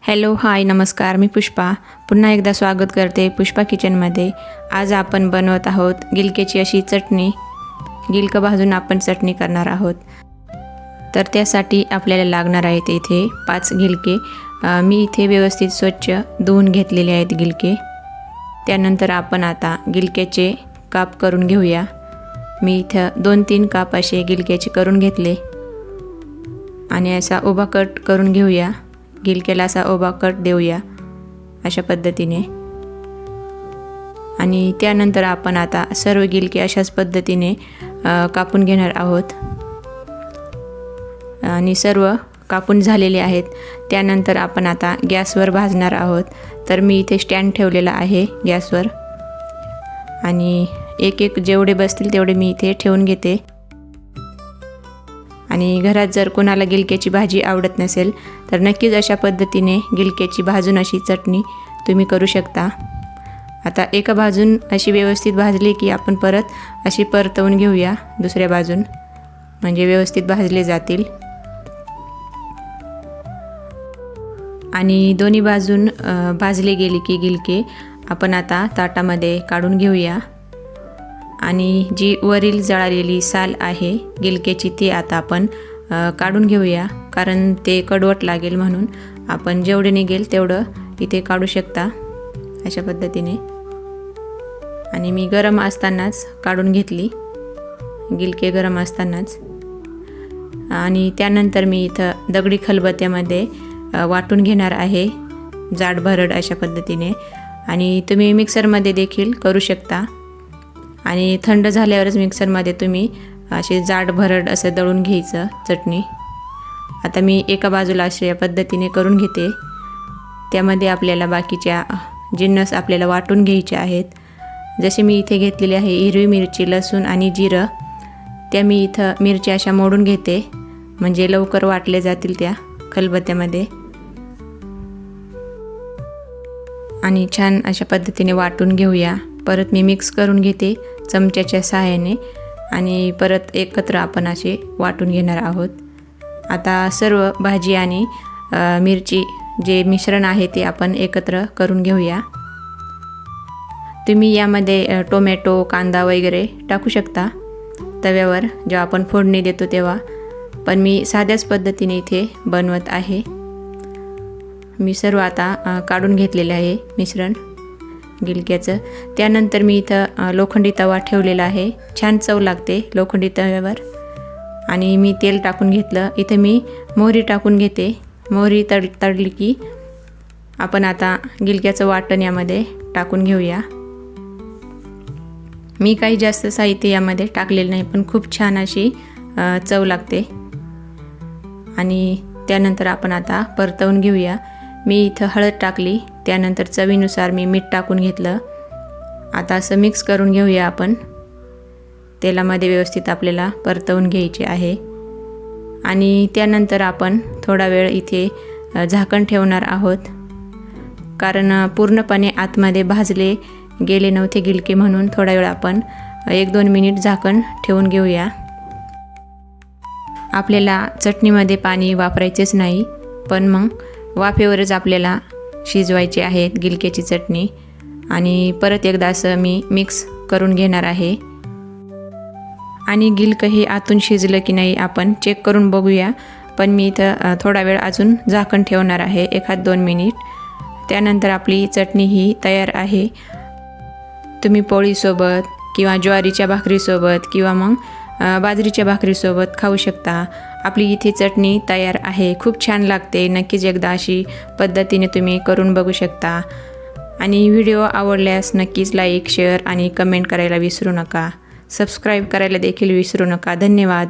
Hello hi नमस्कार, मी पुष्पा पुन्हा एकदा स्वागत करते पुष्पा किचनमध्ये। आज आपण बनवत आहोत गिलक्याची अशी चटणी। गिलकं भाजून आपण चटणी करणार आहोत। तर त्यासाठी आपल्याला लागणार आहेत इथे 5 गिलके। मी इथे व्यवस्थित स्वच्छ धुवून घेतलेले आहेत गिलके। त्यानंतर आपण आता गिलक्याचे काप करून घेऊया। मी इथं 2-3 काप असे गिलक्याचे करून घेतले आणि असा उभा कट करून घेऊया। गिलक्याला असा उभा कट देऊया अशा पद्धतीने। आणि त्यानंतर आपण आता सर्व गिलके अशाच पद्धतीने कापून घेणार आहोत। आणि सर्व कापून झालेले आहेत। त्यानंतर आपण आता गॅसवर भाजणार आहोत। तर मी इथे स्टँड ठेवलेला आहे गॅसवर आणि एक जेवढे बसतील तेवढे मी इथे ठेवून घेते। आणि घरात जर कोणाला गिलक्याची भाजी आवडत नसेल तर नक्कीच अशा पद्धतीने गिलक्याची भाजून अशी चटणी तुम्ही करू शकता। आता एका बाजून अशी व्यवस्थित भाजली की आपण परत अशी परतवून घेऊया दुसऱ्या बाजून, म्हणजे व्यवस्थित भाजले जातील। आणि दोन्ही बाजून भाजले गेले की गिलके आपण आता ताटामध्ये काढून घेऊया। आणि जी वरील जळालेली साल आहे गिलक्याची ती आता आपण काढून घेऊया, कारण ते कडवट लागेल म्हणून आपण जेवढे निघेल तेवढं इथे काढू शकता अशा पद्धतीने। आणि मी गरम असतानाच काढून घेतली, गिलके गरम असतानाच। आणि त्यानंतर मी इथं दगडी खलबत्त्यामध्ये वाटून घेणार आहे जाड भरड अशा पद्धतीने। आणि तुम्ही मिक्सरमध्ये देखील करू शकता आणि थंड झाल्यावरच मिक्सरमध्ये तुम्ही असे जाड भरड असं दळून घ्यायचं चटणी। आता मी एका बाजूला अशा पद्धतीने करून घेते। त्यामध्ये आपल्याला बाकीच्या जिन्नस आपल्याला वाटून घ्यायचे आहेत। जसे मी इथे घेतलेले आहे हिरवी मिरची, लसूण आणि जिरं। त्या मी इथं मिरच्या अशा मोडून घेते, म्हणजे लवकर वाटले जातील त्या खलबत्त्यामध्ये। आणि छान अशा पद्धतीने वाटून घेऊया। परत मी मिक्स करून घेते चमच्याच्या सहाय्याने आणि परत एकत्र आपण असे वाटून घेणार आहोत। आता सर्व भाजी आणि मिरची जे मिश्रण आहे ते आपण एकत्र करून घेऊया। तुम्ही यामध्ये टोमॅटो, कांदा वगैरे टाकू शकता तव्यावर जेव्हा आपण फोडणी देतो तेव्हा, पण मी साध्याच पद्धतीने इथे बनवत आहे। मी सर्व आता काढून घेतलेले आहे मिश्रण गिलक्याचं। त्यानंतर मी इथं लोखंडी तवा ठेवलेला आहे, छान चव लागते लोखंडी तव्यावर। आणि मी तेल टाकून घेतलं, इथे मी मोहरी टाकून घेते। मोहरी तळली की आपण आता गिलक्याचं वाटण यामध्ये टाकून घेऊया। मी काही जास्त साहित्य यामध्ये टाकलेलं नाही, पण खूप छान अशी चव लागते। आणि त्यानंतर आपण आता परतवून घेऊया। मी इथं हळद टाकली, त्यानंतर चवीनुसार मी मीठ टाकून घेतलं। आता असं मिक्स करून घेऊया आपण। तेलामध्ये व्यवस्थित आपल्याला परतवून घ्यायचे आहे। आणि त्यानंतर आपण थोडा वेळ इथे झाकण ठेवणार आहोत, कारण पूर्णपणे आतमध्ये भाजले गेले नव्हते गिलके, म्हणून थोडा वेळ आपण 1-2 मिनिट झाकण ठेवून घेऊया। आपल्याला चटणीमध्ये पाणी वापरायचेच नाही, पण मग वाफेवरच आपल्याला शिजवायची आहे गिलक्याची चटणी। आणि परत एकदा असं मी मिक्स करून घेणार आहे। आणि गिलकं हे आतून शिजलं की नाही आपण चेक करून बघूया, पण मी इथं थोडा वेळ अजून झाकण ठेवणार आहे, 1-2 मिनिट। त्यानंतर आपली चटणी ही तयार आहे। तुम्ही पोळीसोबत किंवा ज्वारीच्या भाकरीसोबत किंवा मग बाजरीच्या भाकरीसोबत खाऊ शकता। आपली इथे चटणी तयार आहे, खूप छान लागते। नक्कीच एकदा अशी पद्धतीने तुम्ही करून बघू शकता। आणि व्हिडिओ आवडल्यास नक्कीच लाईक, शेअर आणि कमेंट करायला विसरू नका। सबस्क्राईब करायला देखील विसरू नका। धन्यवाद।